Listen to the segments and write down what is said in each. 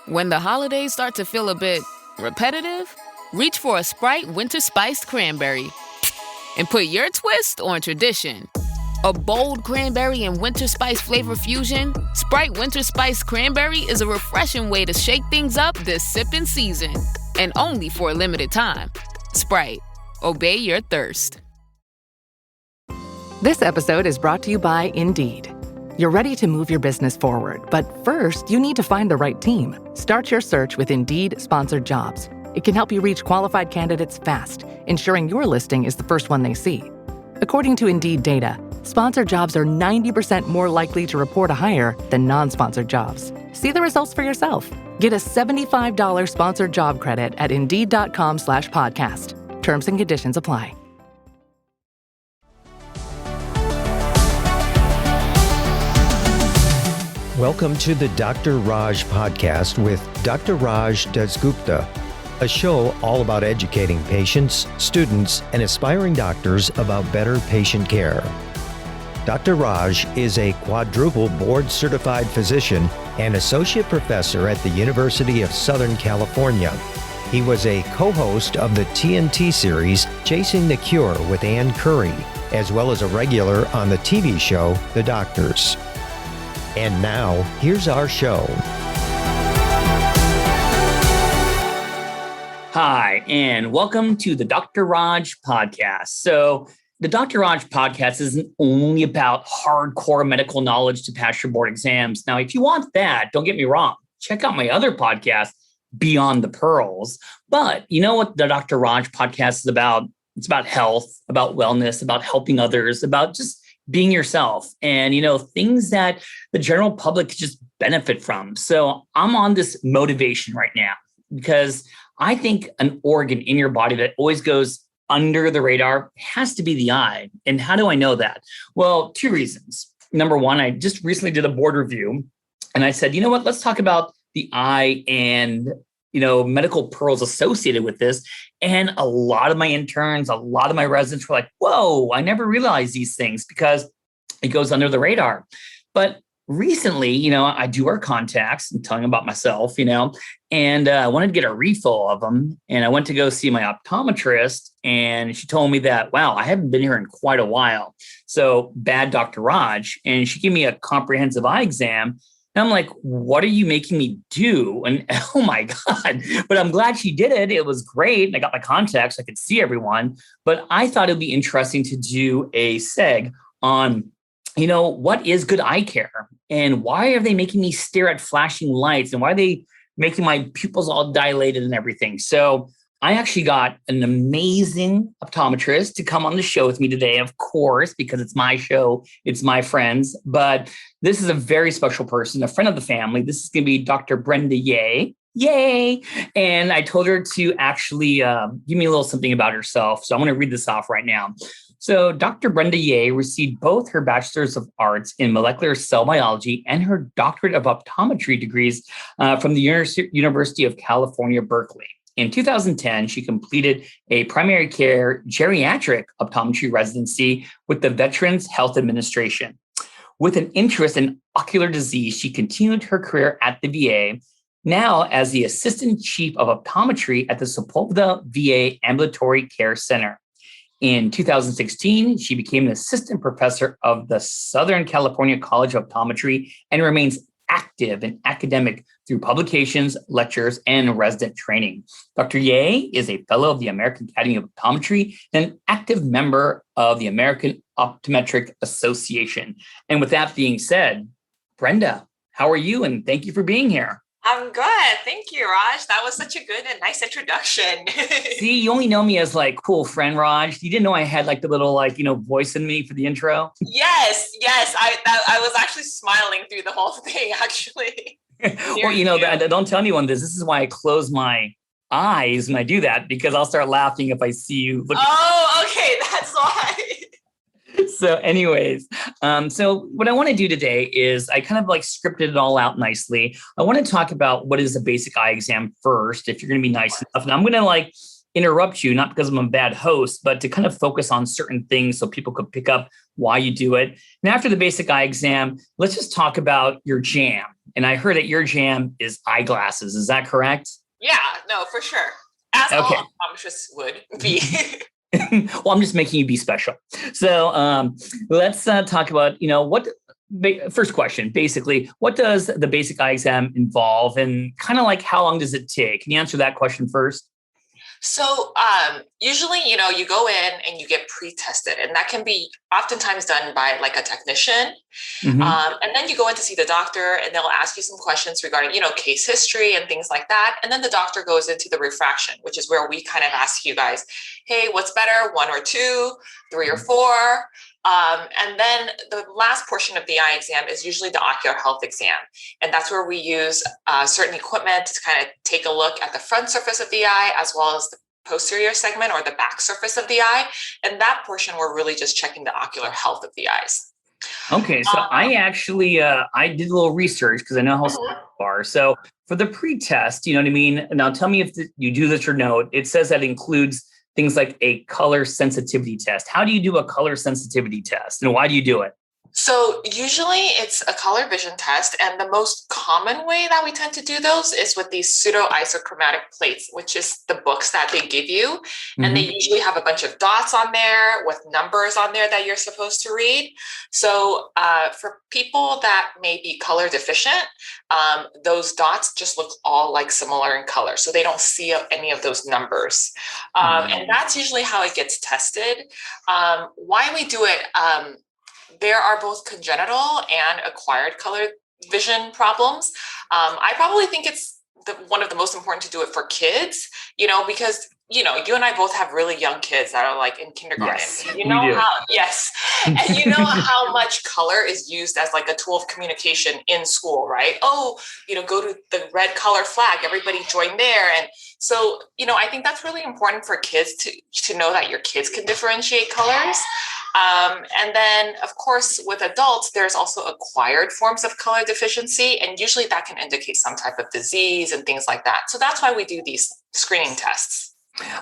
When the holidays start to feel a bit repetitive, reach for a Sprite Winter Spiced Cranberry and put your twist on tradition. A bold cranberry and winter spice flavor fusion, Sprite Winter Spiced Cranberry is a refreshing way to shake things up this sipping season. And only for a limited time. Sprite. Obey your thirst. This episode is brought to you by Indeed. You're ready to move your business forward, but first, you need to find the right team. Start your search with Indeed Sponsored Jobs. It can help you reach qualified candidates fast, ensuring your listing is the first one they see. According to Indeed data, sponsored jobs are 90% more likely to report a hire than non-sponsored jobs. See the results for yourself. Get a $75 sponsored job credit at Indeed.com/podcast. Terms and conditions apply. Welcome to the Dr. Raj Podcast with Dr. Raj Dasgupta, a show all about educating patients, students, and aspiring doctors about better patient care. Dr. Raj is a quadruple board-certified physician and associate professor at the University of Southern California. He was a co-host of the TNT series Chasing the Cure with Ann Curry, as well as a regular on the TV show The Doctors. And now, here's our show. Hi, and welcome to the Dr. Raj Podcast. So the Dr. Raj Podcast isn't only about hardcore medical knowledge to pass your board exams. Now, if you want that, don't get me wrong, check out my other podcast, Beyond the Pearls. But you know what the Dr. Raj Podcast is about? It's about health, about wellness, about helping others, about just being yourself and, things that the general public just benefit from. So I'm on this motivation right now because I think an organ in your body that always goes under the radar has to be the eye. And how do I know that? Well, two reasons. Number one, I just recently did a board review and I said, you know what, let's talk about the eye and, medical pearls associated with this. And a lot of my interns, a lot of my residents were like, whoa, I never realized these things because it goes under the radar. But recently, I do wear contacts and telling about myself, and I wanted to get a refill of them. And I went to go see my optometrist and she told me that, wow, I haven't been here in quite a while. So bad Dr. Raj. And she gave me a comprehensive eye exam. And I'm like, what are you making me do? And oh my God, but I'm glad she did it. It was great. And I got my contacts. I could see everyone, but I thought it'd be interesting to do a seg on, what is good eye care and why are they making me stare at flashing lights and why are they making my pupils all dilated and everything? So I actually got an amazing optometrist to come on the show with me today, of course, because it's my show, it's my friends, but this is a very special person, a friend of the family. This is going to be Dr. Brenda Yeh. Yay. And I told her to actually give me a little something about herself. So I'm going to read this off right now. So Dr. Brenda Yeh received both her Bachelor's of Arts in Molecular Cell Biology and her Doctorate of Optometry degrees from the University of California, Berkeley. In 2010, she completed a primary care geriatric optometry residency with the Veterans Health Administration. With an interest in ocular disease, she continued her career at the VA, now as the Assistant Chief of Optometry at the Sepulveda VA Ambulatory Care Center. In 2016, she became an assistant professor of the Southern California College of Optometry and remains active in academic through publications, lectures, and resident training. Dr. Yeh is a fellow of the American Academy of Optometry and an active member of the American Optometric Association. And with that being said, Brenda, how are you? And thank you for being here. I'm good. Thank you, Raj. That was such a good and nice introduction. See, you only know me as cool friend Raj. You didn't know I had the little voice in me for the intro. Yes. I was actually smiling through the whole thing, actually. Well, don't tell anyone this. This is why I close my eyes when I do that, because I'll start laughing if I see you looking. Oh, okay. That's why. So anyways, so what I want to do today is I kind of scripted it all out nicely. I want to talk about what is a basic eye exam first, if you're going to be nice enough. And I'm going to interrupt you, not because I'm a bad host, but to kind of focus on certain things so people could pick up why you do it. And after the basic eye exam, let's just talk about your jam. And I heard that your jam is eyeglasses. Is that correct? Yeah, no, for sure. As all optometrists would be. Well, I'm just making you be special. So let's talk about, first question, basically, what does the basic eye exam involve and kind of like how long does it take? Can you answer that question first? So usually, you go in and you get pre-tested, and that can be oftentimes done by like a technician. Mm-hmm. And then you go in to see the doctor, and they'll ask you some questions regarding, case history and things like that. And then the doctor goes into the refraction, which is where we kind of ask you guys, hey, what's better, 1 or 2, 3 or 4? And then the last portion of the eye exam is usually the ocular health exam. And that's where we use certain equipment to kind of take a look at the front surface of the eye, as well as the posterior segment or the back surface of the eye. And that portion, we're really just checking the ocular health of the eyes. Okay. So I actually, I did a little research because I know how smart you are. So for the pre-test, you know what I mean? Now tell me if you do this or no. It says that includes things like a color sensitivity test. How do you do a color sensitivity test and why do you do it? So usually it's a color vision test. And the most common way that we tend to do those is with these pseudo-isochromatic plates, which is the books that they give you. Mm-hmm. And they usually have a bunch of dots on there with numbers on there that you're supposed to read. So for people that may be color deficient, those dots just look all like similar in color. So they don't see any of those numbers. And that's usually how it gets tested. Why we do it, there are both congenital and acquired color vision problems. I probably think it's one of the most important to do it for kids, because, you and I both have really young kids that are like in kindergarten. Yes, And you know how much color is used as like a tool of communication in school, right? Oh, go to the red color flag, everybody join there. And so, I think that's really important for kids to know that your kids can differentiate colors. And then, of course, with adults, there's also acquired forms of color deficiency, and usually that can indicate some type of disease and things like that. So that's why we do these screening tests.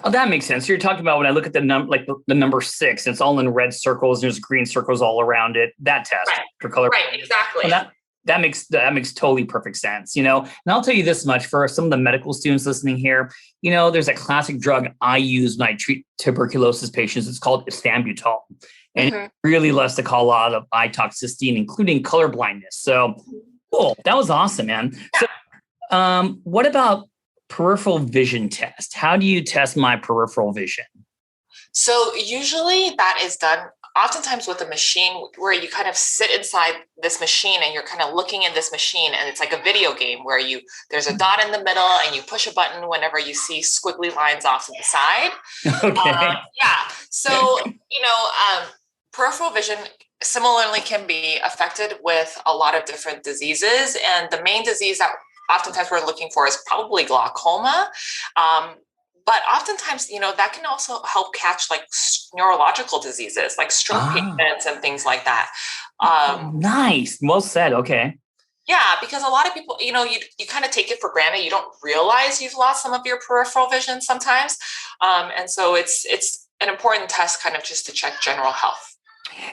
Oh, that makes sense. You're talking about when I look at the number 6, it's all in red circles. There's green circles all around it. That test for color. Right, exactly. Well, that makes totally perfect sense. And I'll tell you this much for some of the medical students listening here. There's a classic drug I use when I treat tuberculosis patients. It's called ethambutol. And it really loves to cause a lot of eye toxicity, including color blindness. So cool. That was awesome, man. Yeah. So what about peripheral vision test? How do you test my peripheral vision? So usually that is done oftentimes with a machine where you kind of sit inside this machine and you're kind of looking in this machine, and it's like a video game where there's a dot in the middle and you push a button whenever you see squiggly lines off to the side. Okay. So, peripheral vision similarly can be affected with a lot of different diseases. And the main disease that oftentimes we're looking for is probably glaucoma. But oftentimes, that can also help catch like neurological diseases like stroke patients and things like that. Nice. Well said. Okay. Yeah, because a lot of people, you kind of take it for granted. You don't realize you've lost some of your peripheral vision sometimes. And so it's an important test kind of just to check general health.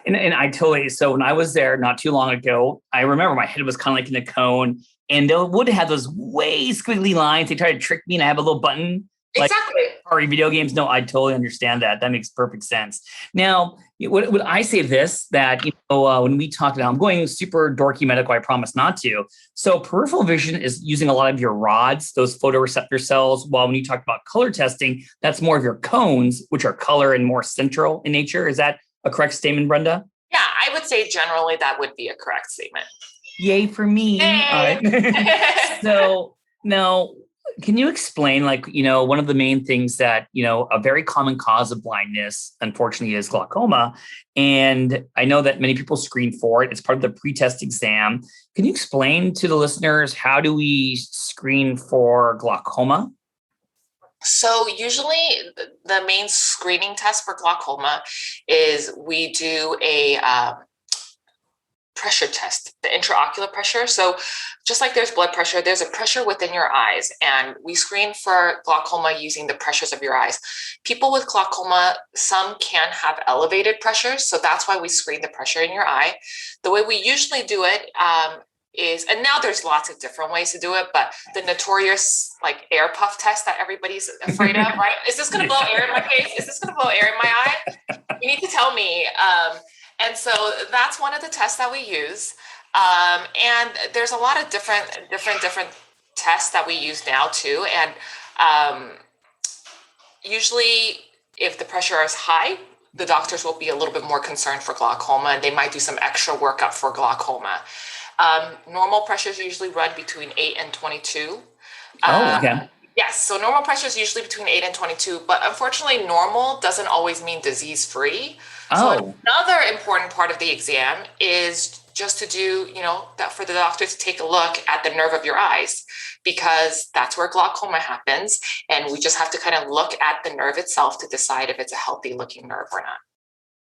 And I totally, so when I was there not too long ago, I remember my head was kind of like in a cone, and they would have those way squiggly lines. They try to trick me, and I have a little button. Exactly. Like video games. No, I totally understand that. That makes perfect sense. Now, would I say this, that, when we talk about, I'm going super dorky medical, I promise not to. So peripheral vision is using a lot of your rods, those photoreceptor cells, while when you talk about color testing, that's more of your cones, which are color and more central in nature. Is that a correct statement, Brenda? Yeah, I would say generally that would be a correct statement. Yay for me. Hey. All right. So now, can you explain, one of the main things that, a very common cause of blindness, unfortunately, is glaucoma. And I know that many people screen for it. It's part of the pre-test exam. Can you explain to the listeners, how do we screen for glaucoma? So usually the main screening test for glaucoma is we do a pressure test, the intraocular pressure. So just like there's blood pressure, there's a pressure within your eyes, and we screen for glaucoma using the pressures of your eyes. People with glaucoma, some can have elevated pressures. So that's why we screen the pressure in your eye. The way we usually do it is, and now there's lots of different ways to do it, but the notorious like air puff test that everybody's afraid of, right? Is this going to blow air in my face? Is this going to blow air in my eye? You need to tell me. And so that's one of the tests that we use. And there's a lot of different tests that we use now too. And usually if the pressure is high, the doctors will be a little bit more concerned for glaucoma, and they might do some extra workup for glaucoma. Normal pressures usually run between 8 and 22. Okay. Yes, so normal pressure is usually between 8 and 22, but unfortunately normal doesn't always mean disease-free. So another important part of the exam is just to do, that for the doctor to take a look at the nerve of your eyes, because that's where glaucoma happens. And we just have to kind of look at the nerve itself to decide if it's a healthy looking nerve or not.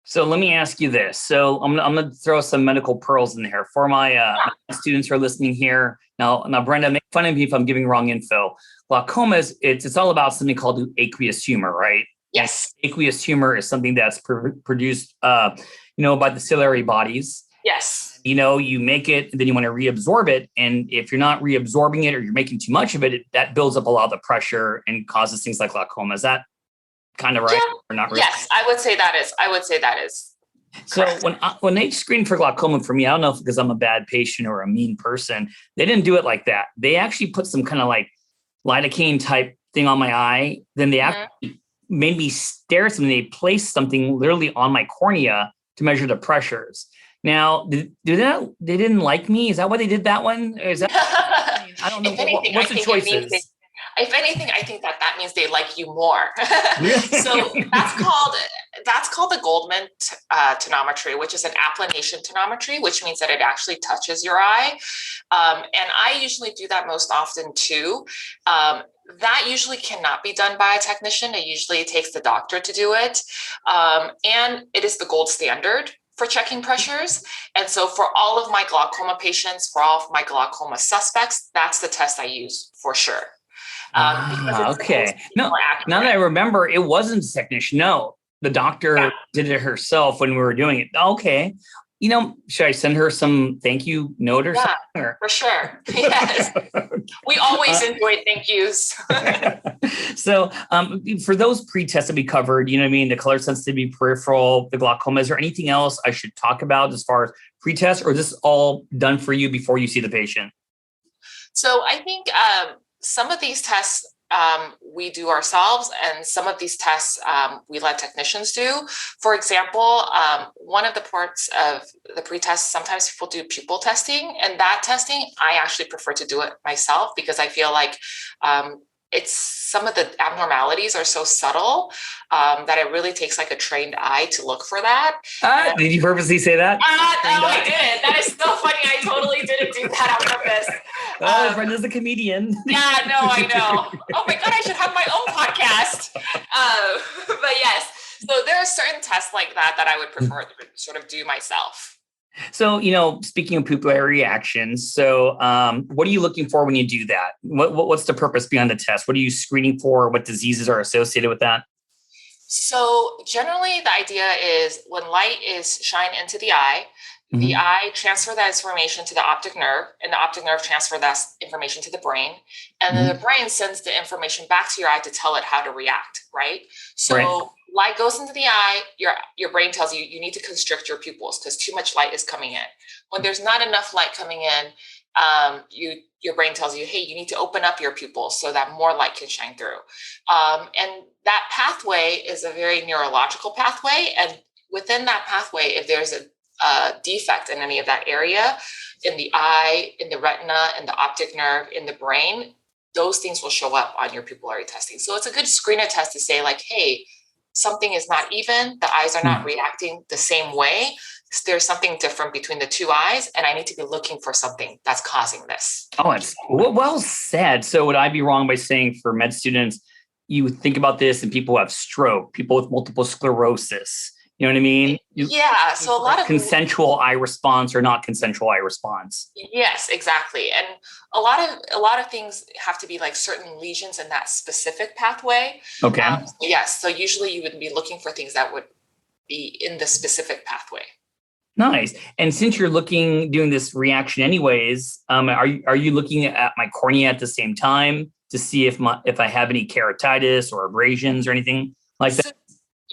So let me ask you this. So I'm going to throw some medical pearls in there for my students who are listening here. Now, Brenda, make fun of me if I'm giving wrong info. Glaucoma is, it's all about something called aqueous humor, right? Yes. Aqueous humor is something that's produced, by the ciliary bodies. Yes. You make it, and then you want to reabsorb it. And if you're not reabsorbing it or you're making too much of it, that builds up a lot of the pressure and causes things like glaucoma. Is that kind of right or not? Really? Yes, I would say that is. So when they screened for glaucoma for me, I don't know if because I'm a bad patient or a mean person, they didn't do it like that. They actually put some kind of like lidocaine type thing on my eye. Then they actually made me stare at something. They placed something literally on my cornea to measure the pressures. Now, they didn't like me? Is that why they did that one? Or is that, I don't know. What's the choices? If anything, I think that means they like you more. So that's called the Goldman tonometry, which is an applanation tonometry, which means that it actually touches your eye. And I usually do that most often too. That usually cannot be done by a technician. It usually takes the doctor to do it. And it is the gold standard for checking pressures. And so for all of my glaucoma patients, for all of my glaucoma suspects, that's the test I use for sure. Okay. No, now that I remember, it wasn't a technician. No, the doctor did it herself when we were doing it. Okay. Should I send her some thank you note or something? Or? For sure. Yes. We always enjoy thank yous. So for those pre-tests that we covered, the color sensitivity, peripheral, the glaucoma, is there anything else I should talk about as far as pre-test, or is this all done for you before you see the patient? So I think some of these tests we do ourselves, and some of these tests we let technicians do. For example, one of the parts of the pre-test, sometimes people do pupil testing, and that testing, I actually prefer to do it myself because I feel like it's some of the abnormalities are so subtle that it really takes like a trained eye to look for that. Did you purposely say that? No, I didn't. That is so funny. I totally didn't do that on purpose. Brenda's a comedian. Yeah, no, I know. Oh my God, I should have my own podcast. But yes, so there are certain tests like that I would prefer to sort of do myself. So, speaking of pupillary reactions, so what are you looking for when you do that? What's the purpose behind the test? What are you screening for? What diseases are associated with that? So generally the idea is when light is shined into the eye, the eye transfer that information to the optic nerve, and the optic nerve transfer that information to the brain. And then the brain sends the information back to your eye to tell it how to react, right? So light goes into the eye, your brain tells you need to constrict your pupils because too much light is coming in. When there's not enough light coming in, your brain tells you, hey, you need to open up your pupils so that more light can shine through. And that pathway is a very neurological pathway. And within that pathway, if there's a defect in any of that area, in the eye, in the retina, in the optic nerve, in the brain, those things will show up on your pupillary testing. So it's a good screener test to say like, hey, something is not even, the eyes are not reacting the same way. There's something different between the two eyes, and I need to be looking for something that's causing this. Oh, it's well said. So would I be wrong by saying for med students, you think about this and people who have stroke, people with multiple sclerosis, you know what I mean? Yeah. So a lot of consensual eye response or not consensual eye response. Yes, exactly. And a lot of things have to be like certain lesions in that specific pathway. Okay. Yes. So usually you would be looking for things that would be in the specific pathway. Nice. And since you're doing this reaction anyways, are you looking at my cornea at the same time to see if I have any keratitis or abrasions or anything like that?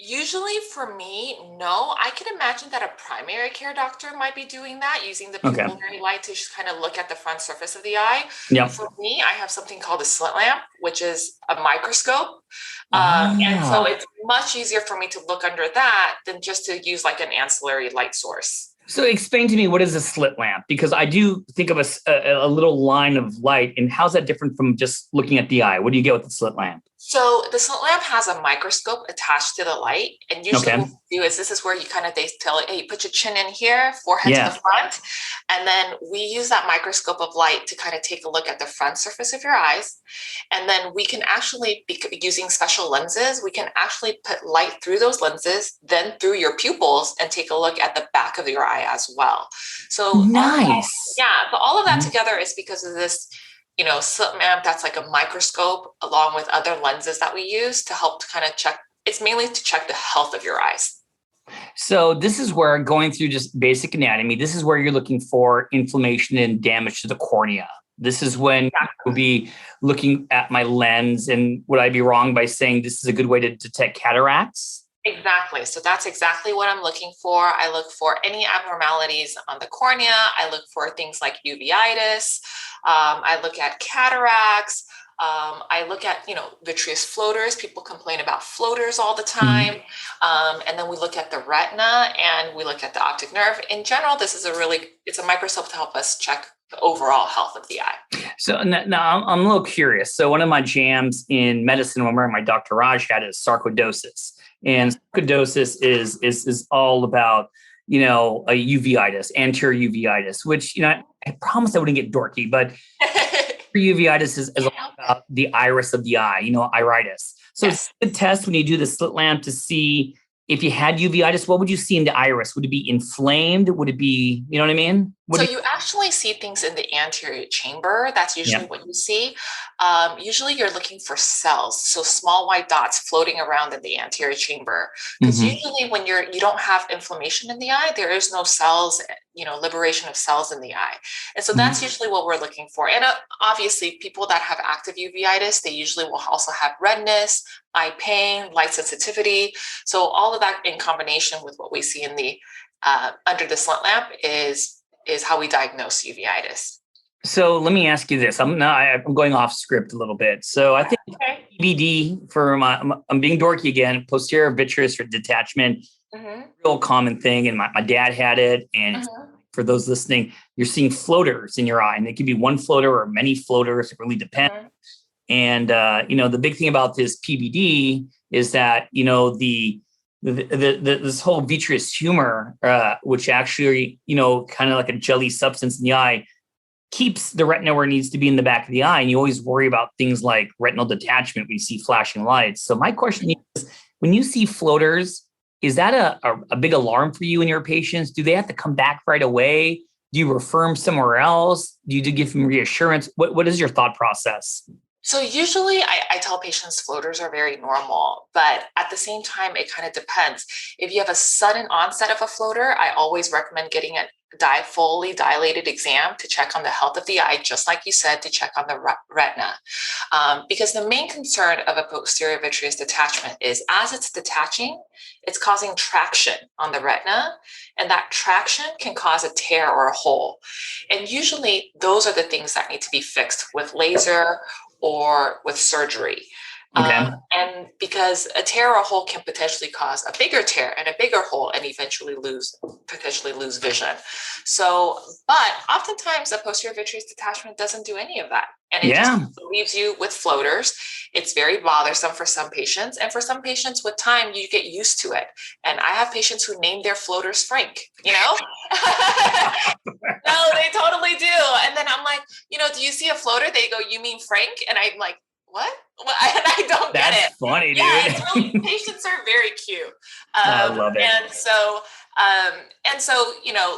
Usually for me, no. I can imagine that a primary care doctor might be doing that, using the Okay. pupillary light to just kind of look at the front surface of the eye. Yeah. For me, I have something called a slit lamp, which is a microscope. And so it's much easier for me to look under that than just to use like an ancillary light source. So explain to me, what is a slit lamp? Because I do think of a little line of light, and how's that different from just looking at the eye? What do you get with the slit lamp? So the slit lamp has a microscope attached to the light. And usually what we do is this is where they tell it, hey, put your chin in here, forehead to the front. And then we use that microscope of light to kind of take a look at the front surface of your eyes. And then we can actually, using special lenses, we can actually put light through those lenses, then through your pupils, and take a look at the back of your eye as well. So nice. But all of that together is because of this slit lamp that's like a microscope, along with other lenses that we use to help to kind of check. It's mainly to check the health of your eyes. So this is where, going through just basic anatomy, this is where you're looking for inflammation and damage to the cornea. This is when you'll be looking at my lens. And would I be wrong by saying this is a good way to detect cataracts? Exactly. So that's exactly what I'm looking for. I look for any abnormalities on the cornea. I look for things like uveitis. I look at cataracts. I look at, vitreous floaters. People complain about floaters all the time. And then we look at the retina and we look at the optic nerve. In general, it's a microscope to help us check the overall health of the eye. So now I'm a little curious. So one of my jams in medicine when wearing my Dr. Raj hat is sarcoidosis. And sarcoidosis is all about, a uveitis, anterior uveitis, which, I promised I wouldn't get dorky, but uveitis is all about the iris of the eye, iritis. So it's a test when you do the slit lamp to see if you had uveitis. What would you see in the iris? Would it be inflamed? Would it be, you know what I mean? You actually see things in the anterior chamber. That's usually what you see. Usually you're looking for cells. So small white dots floating around in the anterior chamber. Because usually when you don't have inflammation in the eye, there is no cells, liberation of cells in the eye. And so that's usually what we're looking for. And obviously people that have active uveitis, they usually will also have redness, eye pain, light sensitivity. So all of that in combination with what we see in the under the slit lamp is how we diagnose uveitis. So let me ask you this. I'm going off script a little bit. So I think PVD I'm being dorky again, posterior vitreous detachment, real common thing. And my dad had it. And for those listening, you're seeing floaters in your eye, and it could be one floater or many floaters. It really depends. And, the big thing about this PVD is that, this whole vitreous humor, which actually, kind of like a jelly substance in the eye, keeps the retina where it needs to be in the back of the eye. And you always worry about things like retinal detachment when you see flashing lights. So my question is, when you see floaters, is that a big alarm for you and your patients? Do they have to come back right away? Do you refer them somewhere else? Do you give them reassurance? What is your thought process? So usually I tell patients floaters are very normal, but at the same time, it kind of depends. If you have a sudden onset of a floater, I always recommend getting a fully dilated exam to check on the health of the eye, just like you said, to check on the retina. Because the main concern of a posterior vitreous detachment is as it's detaching, it's causing traction on the retina, and that traction can cause a tear or a hole. And usually those are the things that need to be fixed with laser or with surgery. And because a tear or a hole can potentially cause a bigger tear and a bigger hole and eventually potentially lose vision. So, but oftentimes a posterior vitreous detachment doesn't do any of that. And it just leaves you with floaters. It's very bothersome for some patients. And for some patients with time, you get used to it. And I have patients who name their floaters Frank, No, they totally do. And then I'm like, do you see a floater? They go, you mean Frank? And I'm like, what? Well, and I don't get it. That's funny, dude. Yeah, it's really, patients are very cute. I love it. And so,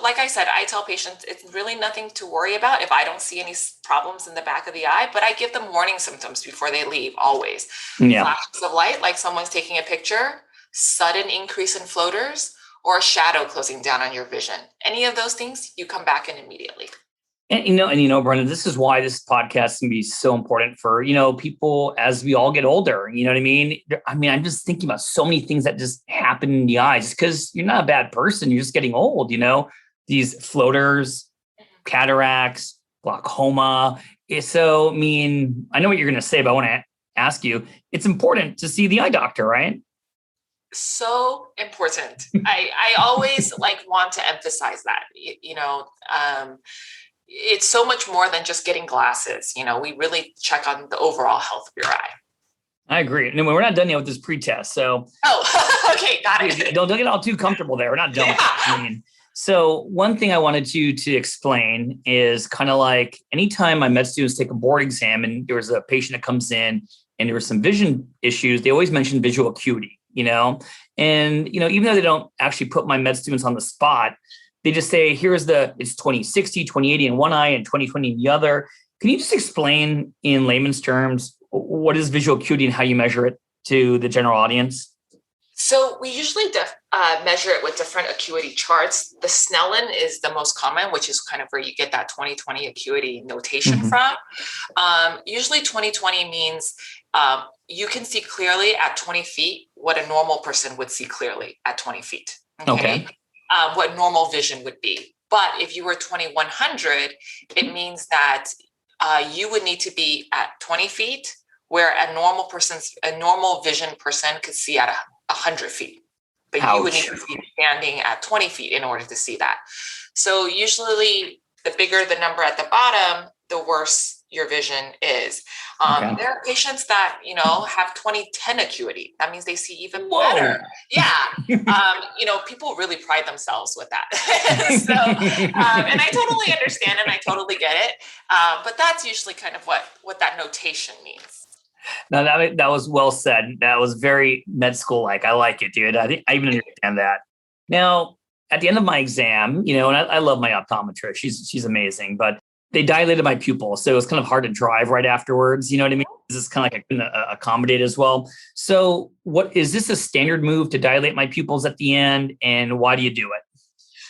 like I said, I tell patients it's really nothing to worry about if I don't see any problems in the back of the eye, but I give them warning symptoms before they leave, always. Flashes of light, like someone's taking a picture, sudden increase in floaters, or a shadow closing down on your vision. Any of those things, you come back in immediately. And Brenda, this is why this podcast can be so important for, people as we all get older. You know what I mean? I'm just thinking about so many things that just happen in the eyes because you're not a bad person. You're just getting old, these floaters, cataracts, glaucoma. So, I know what you're going to say, but I want to ask you, it's important to see the eye doctor, right? So important. I always want to emphasize that, it's so much more than just getting glasses. We really check on the overall health of your eye. I agree. And we're not done yet with this pre-test. So, okay, got it. Don't get all too comfortable there. We're not done. Yeah. So one thing I wanted you to explain is kind of like anytime my med students take a board exam and there's a patient that comes in and there were some vision issues, they always mention visual acuity, and, even though they don't actually put my med students on the spot, they just say, it's 20/60, 20/80 in one eye and 20/20 in the other. Can you just explain in layman's terms, what is visual acuity and how you measure it to the general audience? So we usually measure it with different acuity charts. The Snellen is the most common, which is kind of where you get that 20/20 acuity notation from. Usually 20/20 means you can see clearly at 20 feet what a normal person would see clearly at 20 feet. Okay. What normal vision would be. But if you were 2100, it means that you would need to be at 20 feet, where a normal vision person could see at 100 feet. But you would need to be standing at 20 feet in order to see that. So usually the bigger the number at the bottom, the worse your vision is. There are patients that, have 20/10 acuity. That means they see even better. Yeah. People really pride themselves with that. So, and I totally understand and I totally get it. But that's usually kind of what that notation means. No, that was well said. That was very med school-like. I like it, dude. I think I even understand that. Now, at the end of my exam, and I love my optometrist. She's amazing, but they dilated my pupil. So it was kind of hard to drive right afterwards. You know what I mean? This is kind of like I couldn't accommodate as well. So is this a standard move to dilate my pupils at the end? And why do you do it?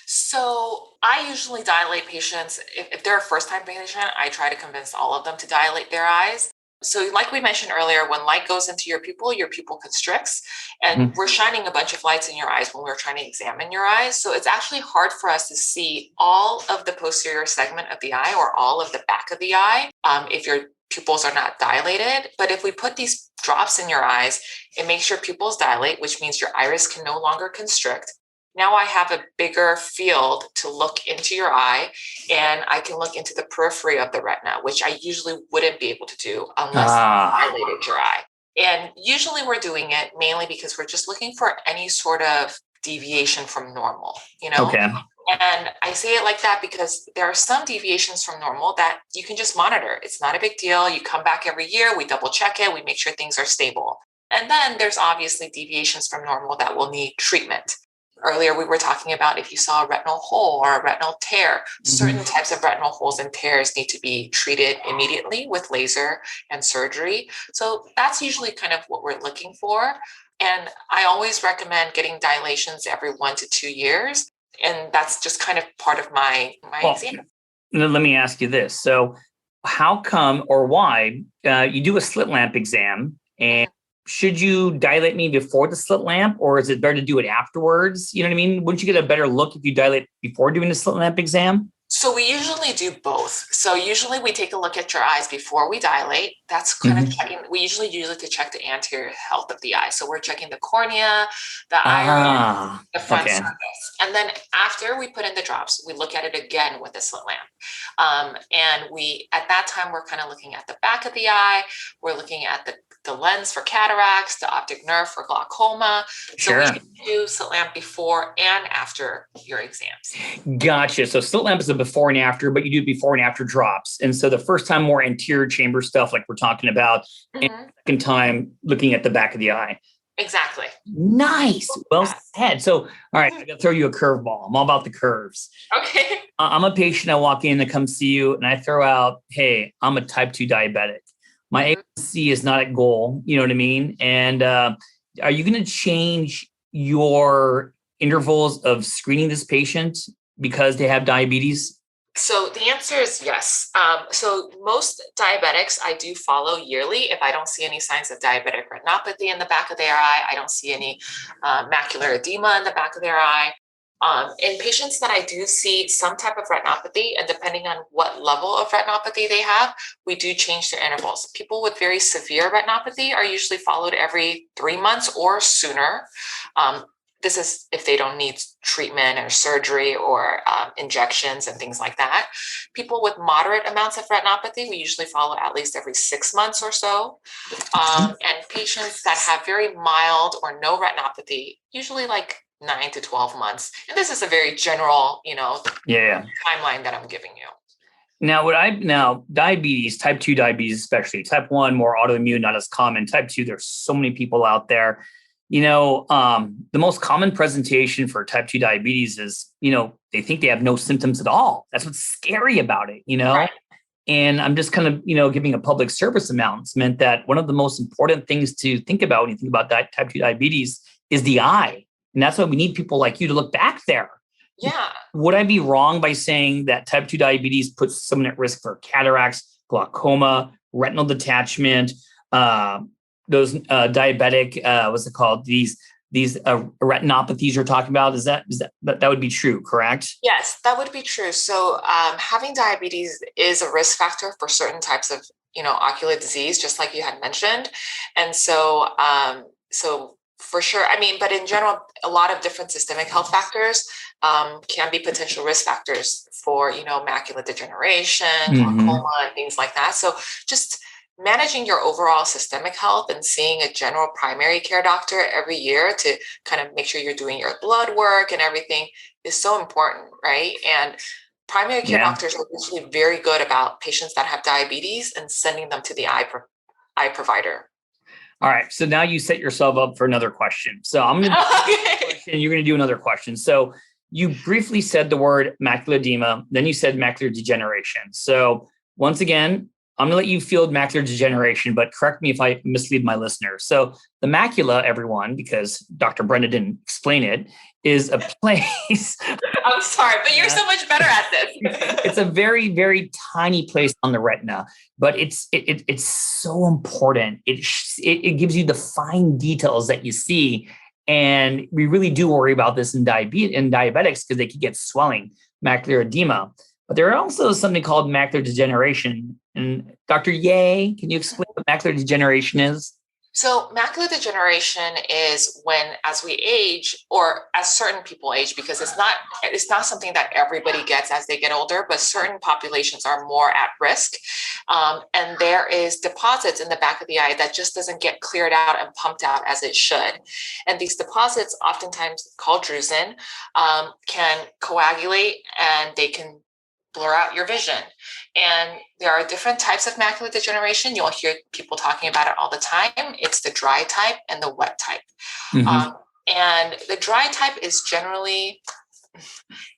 So I usually dilate patients. If they're a first-time patient, I try to convince all of them to dilate their eyes. So like we mentioned earlier, when light goes into your pupil constricts, and we're shining a bunch of lights in your eyes when we're trying to examine your eyes. So it's actually hard for us to see all of the posterior segment of the eye or all of the back of the eye if your pupils are not dilated. But if we put these drops in your eyes, it makes your pupils dilate, which means your iris can no longer constrict. Now I have a bigger field to look into your eye, and I can look into the periphery of the retina, which I usually wouldn't be able to do unless I dilated your eye. And usually we're doing it mainly because we're just looking for any sort of deviation from normal, Okay. And I say it like that because there are some deviations from normal that you can just monitor. It's not a big deal. You come back every year, we double check it, we make sure things are stable. And then there's obviously deviations from normal that will need treatment. Earlier, we were talking about if you saw a retinal hole or a retinal tear, certain types of retinal holes and tears need to be treated immediately with laser and surgery. So that's usually kind of what we're looking for. And I always recommend getting dilations every 1 to 2 years. And that's just kind of part of my exam. Let me ask you this. So how come or why you do a slit lamp exam, and should you dilate me before the slit lamp, or is it better to do it afterwards? You know what I mean? Wouldn't you get a better look if you dilate before doing the slit lamp exam? So we usually do both. So usually we take a look at your eyes before we dilate. That's kind of checking. We usually use it to check the anterior health of the eye. So we're checking the cornea, the iris, the front surface. And then after we put in the drops, we look at it again with the slit lamp. And at that time, we're kind of looking at the back of the eye. We're looking at the lens for cataracts, the optic nerve for glaucoma. Sure. So we do slit lamp before and after your exams. Gotcha. So slit lamp is a before and after, but you do before and after drops. And so the first time more anterior chamber stuff like we're talking about, and the second time looking at the back of the eye. Exactly. Nice. Well said. So, all right, I got to throw you a curveball. I'm all about the curves. Okay. I'm a patient. I walk in to come see you and I throw out, hey, I'm a type 2 diabetic. My A1C is not at goal. You know what I mean? And are you going to change your intervals of screening this patient because they have diabetes? So the answer is yes. So most diabetics I do follow yearly. If I don't see any signs of diabetic retinopathy in the back of their eye, I don't see any macular edema in the back of their eye. In patients that I do see some type of retinopathy, and depending on what level of retinopathy they have, we do change their intervals. People with very severe retinopathy are usually followed every 3 months or sooner. This is if they don't need treatment or surgery or injections and things like that. People with moderate amounts of retinopathy, we usually follow at least every 6 months or so. And patients that have very mild or no retinopathy, usually like 9 to 12 months. And this is a very general, timeline that I'm giving you. Now, diabetes, type 2 diabetes, especially type 1, more autoimmune, not as common. Type 2, there's so many people out there. The most common presentation for type 2 diabetes is, they think they have no symptoms at all. That's what's scary about it, Right. And I'm just kind of, giving a public service announcement that one of the most important things to think about when you think about type 2 diabetes is the eye. And that's why we need people like you to look back there. Yeah. Would I be wrong by saying that type 2 diabetes puts someone at risk for cataracts, glaucoma, retinal detachment, those diabetic, what's it called? These retinopathies you're talking about? That would be true, correct? Yes, that would be true. So having diabetes is a risk factor for certain types of, ocular disease, just like you had mentioned. And so, for sure, but in general, a lot of different systemic health factors can be potential risk factors for, macular degeneration, glaucoma, and things like that. So just managing your overall systemic health and seeing a general primary care doctor every year to kind of make sure you're doing your blood work and everything is so important, right? And primary care doctors are usually very good about patients that have diabetes and sending them to the eye provider. All right. So now you set yourself up for another question. So I'm going to do question, you're going to do another question. So you briefly said the word macular edema, then you said macular degeneration. So once again, I'm going to let you field macular degeneration, but correct me if I mislead my listeners. So the macula, everyone, because Dr. Brenda didn't explain it, is a place. I'm sorry, but you're so much better at this. It's a very, very tiny place on the retina, but it's so important. It gives you the fine details that you see. And we really do worry about this in diabetics because they can get swelling, macular edema. But there are also something called macular degeneration. And Dr. Yeh, can you explain what macular degeneration is? So macular degeneration is when, as we age, or as certain people age, because it's not something that everybody gets as they get older, but certain populations are more at risk. And there is deposits in the back of the eye that just doesn't get cleared out and pumped out as it should. And these deposits, oftentimes called drusen, can coagulate and they can blur out your vision. And there are different types of macular degeneration. You'll hear people talking about it all the time. It's the dry type and the wet type. And the dry type is generally,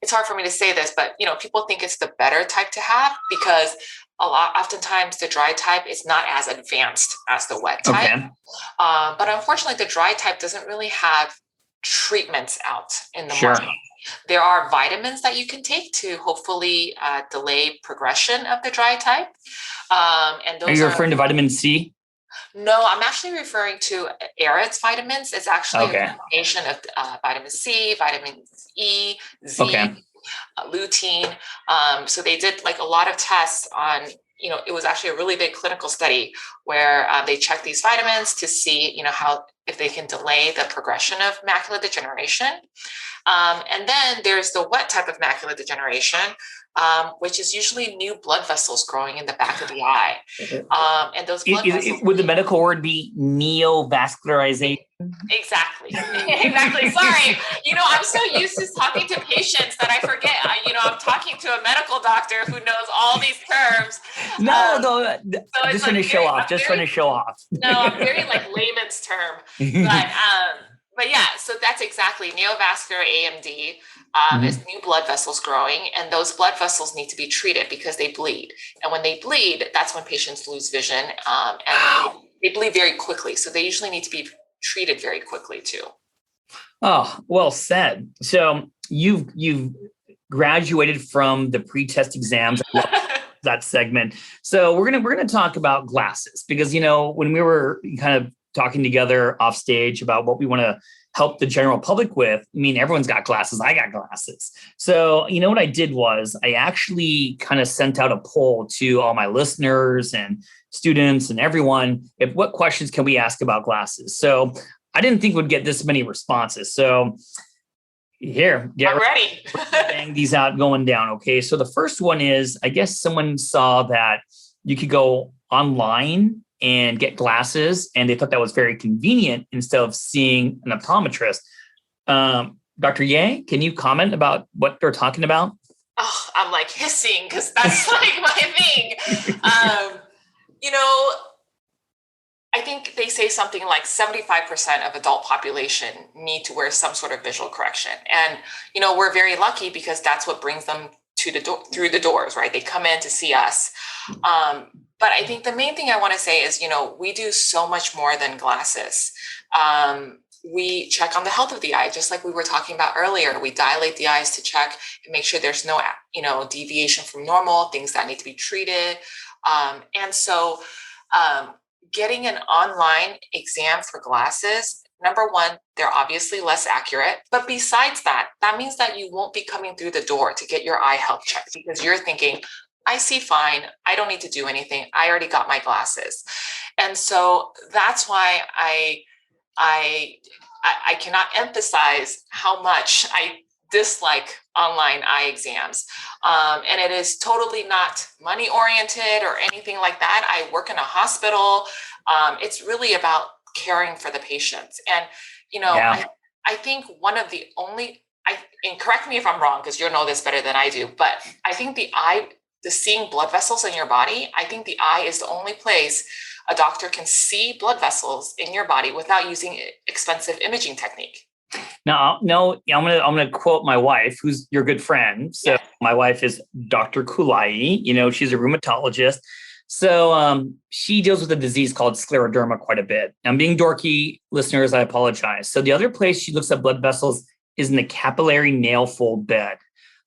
it's hard for me to say this, but people think it's the better type to have because oftentimes the dry type is not as advanced as the wet type. Okay. But unfortunately, the dry type doesn't really have treatments out in the market. There are vitamins that you can take to hopefully delay progression of the dry type. And those are you referring to vitamin C? No, I'm actually referring to AREDS vitamins. It's actually a combination of vitamin C, vitamin E, Z, lutein. So they did like a lot of tests on, it was actually a really big clinical study where they checked these vitamins to see, if they can delay the progression of macular degeneration. And then there's the wet type of macular degeneration, which is usually new blood vessels growing in the back of the eye. And those blood vessels... Would the medical word be neovascularization? Exactly. Exactly. Sorry. I'm so used to talking to patients that I forget. I'm talking to a medical doctor who knows all these terms. So just trying to show off. No, I'm very layman's term. But yeah, so that's exactly neovascular AMD is new blood vessels growing, and those blood vessels need to be treated because they bleed. And when they bleed, that's when patients lose vision, and they bleed very quickly. So they usually need to be treated very quickly too. Oh, well said. So you've graduated from the pre-test exams. I love that segment. So we're gonna talk about glasses because when we were kind of talking together off stage about what we want to help the general public with, I mean, everyone's got glasses. I got glasses. So what I did was I actually kind of sent out a poll to all my listeners and students and everyone. What questions can we ask about glasses? So I didn't think we'd get this many responses. So here, I'm ready. Bang these out going down. Okay. So the first one is, I guess someone saw that you could go online and get glasses, and they thought that was very convenient instead of seeing an optometrist. Dr. Yeh, can you comment about what they're talking about? Oh, I'm like hissing because that's like my thing. I think they say something like 75% of adult population need to wear some sort of visual correction. And, we're very lucky because that's what brings them to the door, through the doors, right? They come in to see us. But I think the main thing I want to say is, we do so much more than glasses. We check on the health of the eye, just like we were talking about earlier. We dilate the eyes to check and make sure there's no, deviation from normal, things that need to be treated. And so getting an online exam for glasses, number one, they're obviously less accurate. But besides that, that means that you won't be coming through the door to get your eye health checked because you're thinking, I see fine. I don't need to do anything. I already got my glasses. And so that's why I cannot emphasize how much I dislike online eye exams. And it is totally not money oriented or anything like that. I work in a hospital. It's really about caring for the patients. And, I think one of the only, and correct me if I'm wrong, because you'll know this better than I do, but I think the seeing blood vessels in your body, I think the eye is the only place a doctor can see blood vessels in your body without using expensive imaging technique. No, I'm gonna quote my wife, who's your good friend. So yeah. My wife is Dr. Kulai. She's a rheumatologist. So she deals with a disease called scleroderma quite a bit. I'm being dorky, listeners. I apologize. So the other place she looks at blood vessels is in the capillary nail fold bed.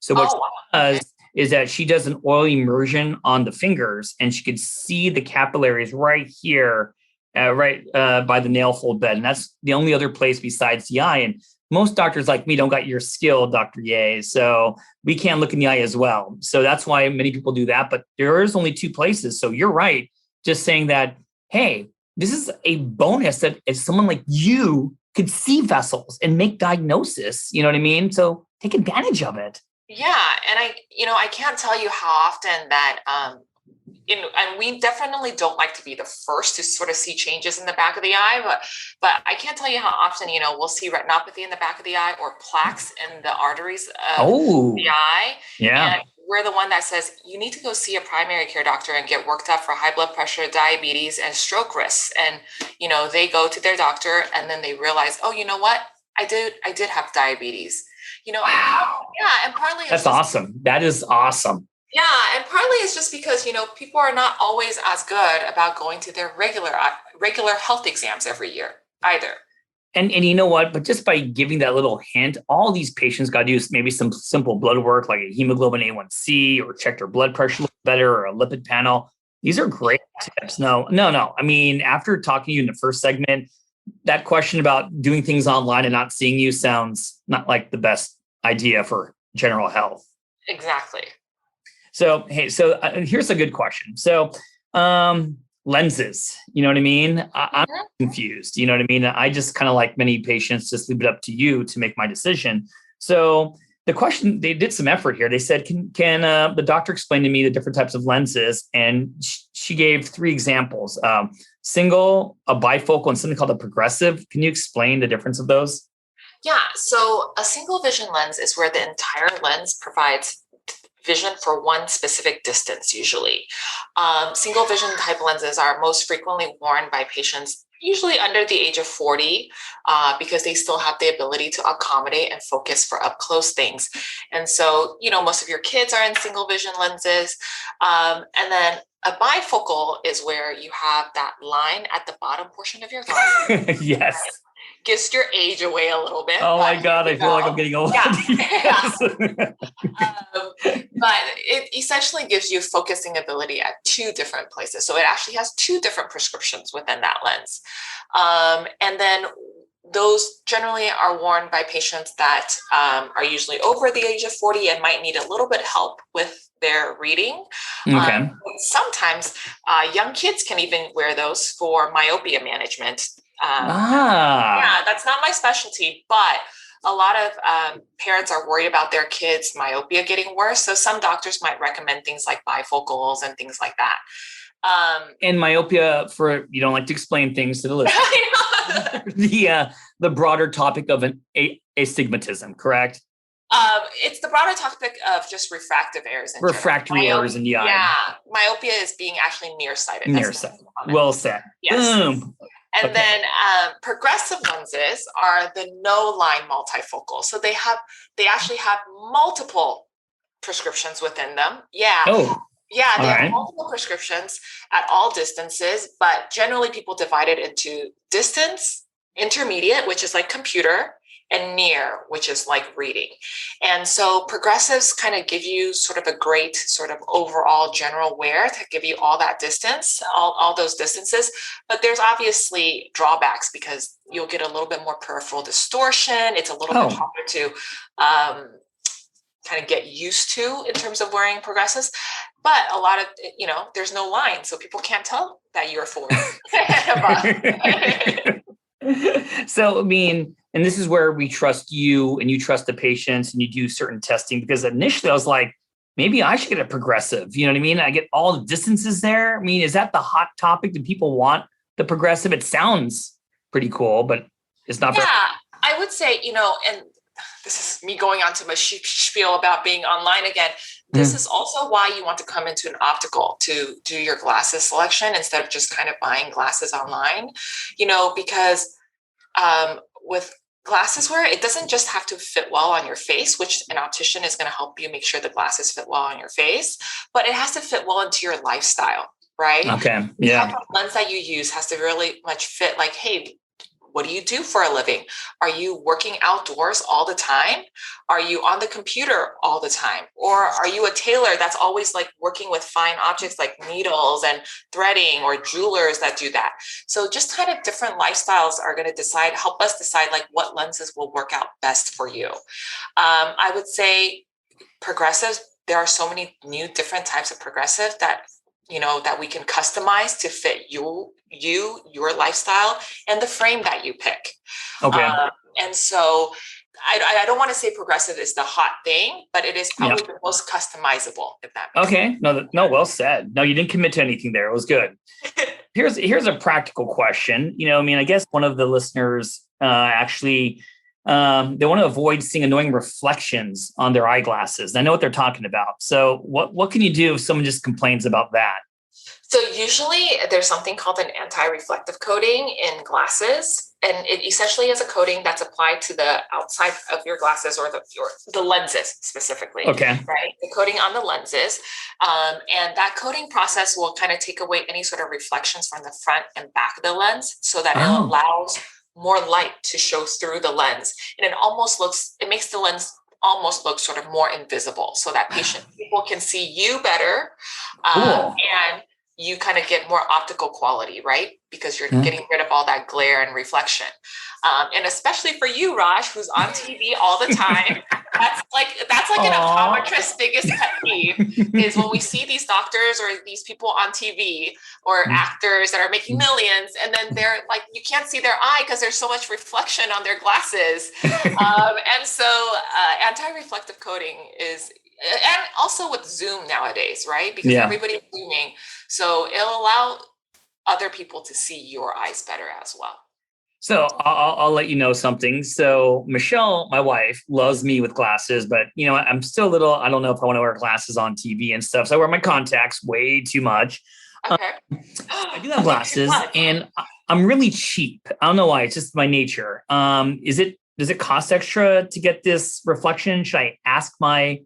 So what she does is that she does an oil immersion on the fingers, and she could see the capillaries right here, by the nail fold bed. And that's the only other place besides the eye. And most doctors like me don't got your skill, Dr. Yeh. So we can't look in the eye as well. So that's why many people do that. But there is only two places. So you're right. Just saying that, hey, this is a bonus that if someone like you could see vessels and make diagnosis, you know what I mean? So take advantage of it. Yeah. And I can't tell you how often that, and we definitely don't like to be the first to sort of see changes in the back of the eye, but I can't tell you how often, we'll see retinopathy in the back of the eye or plaques in the arteries of the eye. Yeah. And we're the one that says, you need to go see a primary care doctor and get worked up for high blood pressure, diabetes, and stroke risks. And, they go to their doctor and then they realize, oh, you know what? I did have diabetes. Wow. And partly that's awesome. That is awesome. Yeah. And partly it's just because, people are not always as good about going to their regular health exams every year either. And you know what? But just by giving that little hint, all these patients got to do maybe some simple blood work like a hemoglobin A1C or check their blood pressure a little better or a lipid panel. These are great tips. No. I mean, after talking to you in the first segment, that question about doing things online and not seeing you sounds not like the best idea for general health. Exactly. So, hey, here's a good question. So, lenses, you know what I mean? I'm confused. You know what I mean? I just kind of like many patients, just leave it up to you to make my decision. So the question, they did some effort here. They said, can the doctor explain to me the different types of lenses? And she gave 3 examples, single, a bifocal, and something called a progressive. Can you explain the difference of those? Yeah. So a single vision lens is where the entire lens provides vision for one specific distance, usually. Single vision type lenses are most frequently worn by patients usually under the age of 40, because they still have the ability to accommodate and focus for up close things. And so, most of your kids are in single vision lenses. And then a bifocal is where you have that line at the bottom portion of your glasses. Yes. gives your age away a little bit. Oh my God, I feel like I'm getting old. Yeah. But it essentially gives you focusing ability at 2 different places. So it actually has 2 different prescriptions within that lens. And then those generally are worn by patients that are usually over the age of 40 and might need a little bit help with their reading. Okay. Sometimes young kids can even wear those for myopia management. Yeah, that's not my specialty, but a lot of parents are worried about their kids' myopia getting worse. So some doctors might recommend things like bifocals and things like that. And myopia, for you don't like to explain things to the listener. The broader topic of an astigmatism, correct? It's the broader topic of just refractive errors. Refractory errors in the eye. Yeah, myopia is being actually nearsighted. Nearsighted. Well said. Yes. Boom. And then progressive lenses are the no line multifocal. So they actually have multiple prescriptions within them. Yeah. Oh. Yeah, they have multiple prescriptions at all distances, but generally people divide it into distance, intermediate, which is like computer, and near, which is like reading. And so progressives kind of give you sort of a great sort of overall general wear to give you all that distance, all those distances. But there's obviously drawbacks because you'll get a little bit more peripheral distortion. It's a little bit harder to kind of get used to in terms of wearing progressives. But a lot of, there's no line, so people can't tell that you're 40. So, I mean, and this is where we trust you and you trust the patients and you do certain testing, because initially I was like, maybe I should get a progressive. You know what I mean? I get all the distances there. I mean, is that the hot topic? Do people want the progressive? It sounds pretty cool, but it's not. Yeah, I would say, and this is me going on to my spiel about being online again. This is also why you want to come into an optical to do your glasses selection instead of just kind of buying glasses online, because with glasses wear, it doesn't just have to fit well on your face, which an optician is going to help you make sure the glasses fit well on your face, but it has to fit well into your lifestyle, right? Okay. Yeah. The type of lens that you use has to really much fit like, hey, what do you do for a living? Are you working outdoors all the time? Are you on the computer all the time? Or are you a tailor that's always like working with fine objects like needles and threading, or jewelers that do that? So just kind of different lifestyles are going to help us decide like what lenses will work out best for you. I would say progressives, there are so many new different types of progressive that we can customize to fit your lifestyle and the frame that you pick. Okay. And so I don't want to say progressive is the hot thing, but it is probably the most customizable, if that makes sense. No, well said. No, you didn't commit to anything there. It was good. Here's a practical question. I guess one of the listeners actually, they want to avoid seeing annoying reflections on their eyeglasses. I know what they're talking about. So what can you do if someone just complains about that? So usually there's something called an anti-reflective coating in glasses, and it essentially is a coating that's applied to the outside of your glasses or the lenses specifically. Okay. Right. The coating on the lenses. And that coating process will kind of take away any sort of reflections from the front and back of the lens so that it allows more light to show through the lens. And it makes the lens almost look sort of more invisible so that people can see you better. And you kind of get more optical quality, right? Because you're getting rid of all that glare and reflection. And especially for you, Raj, who's on TV all the time, that's like an optometrist's biggest pet peeve is when we see these doctors or these people on TV or actors that are making millions, and then they're like, you can't see their eye because there's so much reflection on their glasses. And so anti-reflective coating is, and also with Zoom nowadays, right? Because everybody's Zooming. So it'll allow other people to see your eyes better as well. So I'll let you know something. So Michelle, my wife, loves me with glasses, but I'm still a little, I don't know if I want to wear glasses on TV and stuff. So I wear my contacts way too much. Okay. I do have glasses and I'm really cheap. I don't know why. It's just my nature. Does it cost extra to get this reflection? Should I ask my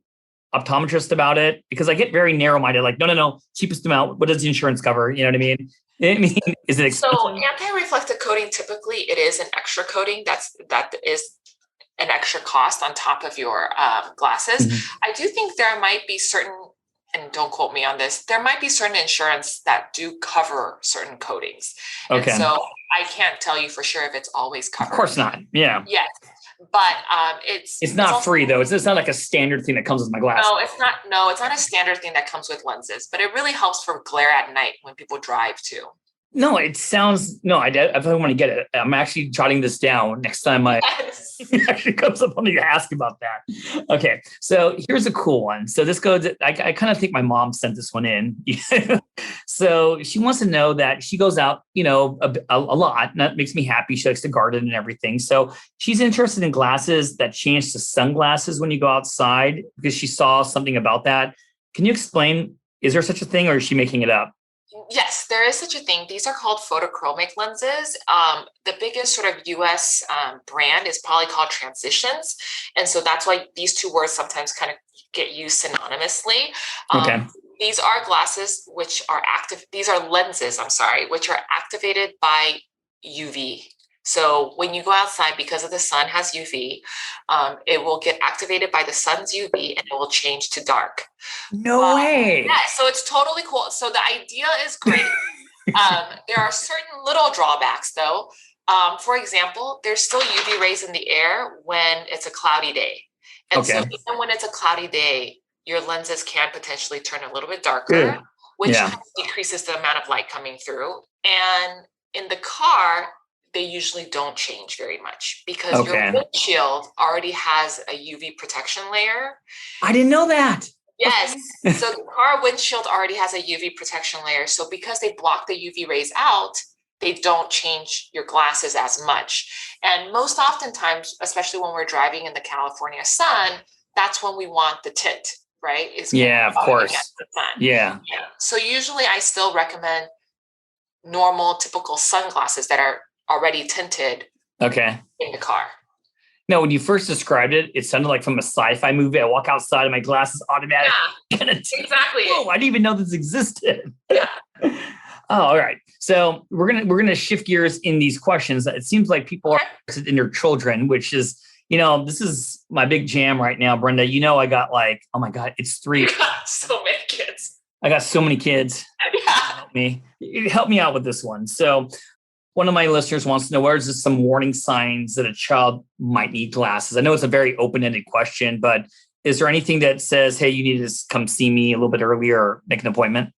optometrist about it? Because I get very narrow-minded, like, no, cheapest amount. What does the insurance cover? You know what I mean? I mean, is it expensive? So anti-reflective coating, typically it is an extra coating that is an extra cost on top of your glasses. I do think there might be certain, and don't quote me on this, there might be certain insurance that do cover certain coatings. Okay. And so I can't tell you for sure if it's always covered. Of course not. Yeah. Yes. But it's not also free though. It's not like a standard thing that comes with my glasses. No, it's not a standard thing that comes with lenses, but it really helps for glare at night when people drive too. No, I definitely want to get it. I'm actually jotting this down next time it actually comes up on me to ask about that. Okay. So here's a cool one. So this goes, I kind of think my mom sent this one in. So she wants to know that she goes out, a lot, and that makes me happy. She likes to garden and everything. So she's interested in glasses that change to sunglasses when you go outside because she saw something about that. Can you explain, is there such a thing or is she making it up? Yes, there is such a thing. These are called photochromic lenses. The biggest sort of US brand is probably called Transitions. And so that's why these two words sometimes kind of get used synonymously. Okay. These are glasses which are these are lenses, which are activated by UV. So when you go outside, because of the sun has UV, it will get activated by the sun's UV and it will change to dark. No way. Yeah, so it's totally cool. So the idea is great. There are certain little drawbacks though. For example, there's still UV rays in the air when it's a cloudy day. And so even when it's a cloudy day, your lenses can potentially turn a little bit darker, which kind of decreases the amount of light coming through. And in the car, they usually don't change very much because your windshield already has a UV protection layer. I didn't know that. Yes. So the car windshield already has a UV protection layer. So because they block the UV rays out, they don't change your glasses as much. And most oftentimes, especially when we're driving in the California sun, that's when we want the tint, right? Of course. The sun. Yeah. So usually I still recommend normal, typical sunglasses that are already tinted in the car. No, when you first described it, it sounded like from a sci-fi movie. I walk outside and my glasses automatically. Yeah, exactly. Whoa, I didn't even know this existed. Yeah. Oh, all right. So we're gonna shift gears in these questions. It seems like people are interested in their children, which is, this is my big jam right now, Brenda. I got oh my God, it's 3. You got so many kids. I got so many kids. Yeah. Help me out with this one. So one of my listeners wants to know, what are some warning signs that a child might need glasses? I know it's a very open-ended question, but is there anything that says, hey, you need to come see me a little bit earlier or make an appointment?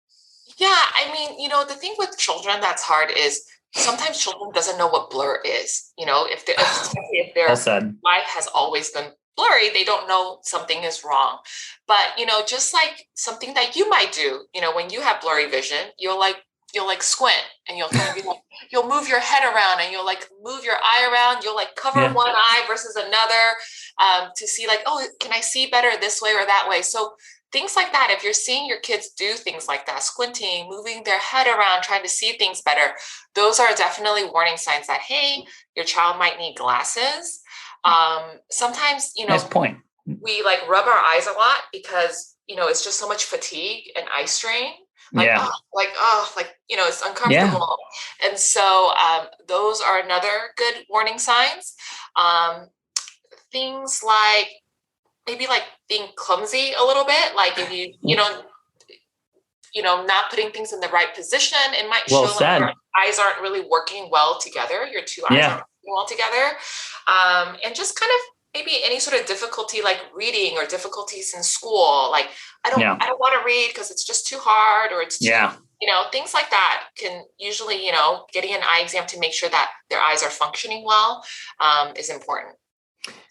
Yeah. I mean, the thing with children that's hard is sometimes children doesn't know what blur is. If their life has always been blurry, they don't know something is wrong. But, just like something that you might do, when you have blurry vision, you'll squint and you'll kind of be you'll move your head around and you'll move your eye around. You'll cover one eye versus another to see can I see better this way or that way? So things like that, if you're seeing your kids do things like that, squinting, moving their head around, trying to see things better, those are definitely warning signs that, hey, your child might need glasses. Sometimes, nice point. We rub our eyes a lot because, it's just so much fatigue and eye strain. It's uncomfortable. Yeah. And so those are another good warning signs. Things like maybe being clumsy a little bit, if you not putting things in the right position, it might show your eyes aren't really working well together. Your two eyes aren't working well together. And just kind of maybe any sort of difficulty reading or difficulties in school. I don't want to read because it's just too hard or it's too, things like that can usually, getting an eye exam to make sure that their eyes are functioning well is important.